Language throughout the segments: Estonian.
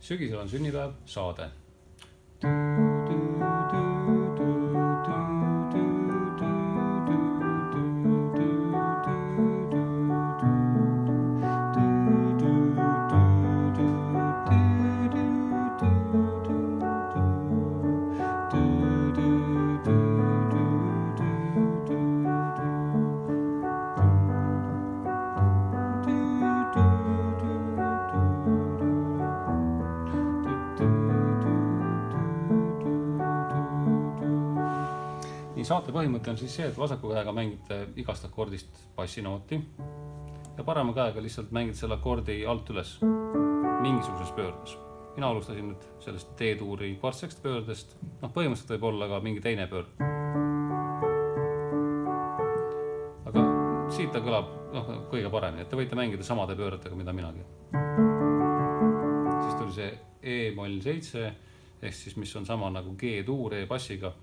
Sügisel on sünnipäev saade. Saate põhimõte on siis see, et vasaku käega mängite igast akordist bassinooti ja parema käega lihtsalt mängid selle akordi alt üles mingisuguses pöördes. Mina alustasin nüüd sellest D-tuuri kvartsekst pöördest, põhimõtteliselt võib olla ka mingi teine pöörd. Aga siit ta kõlab kõige paremini, et te võite mängida samade pöördega, mida minagi. Siis tuli see E-moll 7, ehk siis mis on sama nagu G-tuur E-bassiga.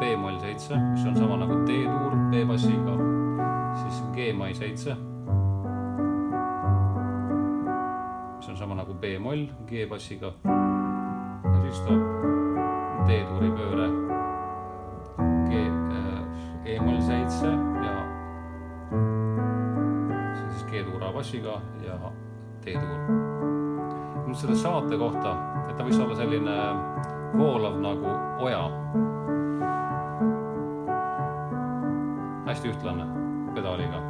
B-moll 7, mis on sama nagu D-tuur B-bassiga, siis G-mai 7, mis on sama nagu B-moll G-bassiga ja siis tuleb D-tuuri pööre E-moll 7 ja siis G-tuur A-bassiga ja D-tuur. Nüüd selle saate kohta, et ta võiks olla selline voolav nagu oja. Hästi ühtlane pedaaliga.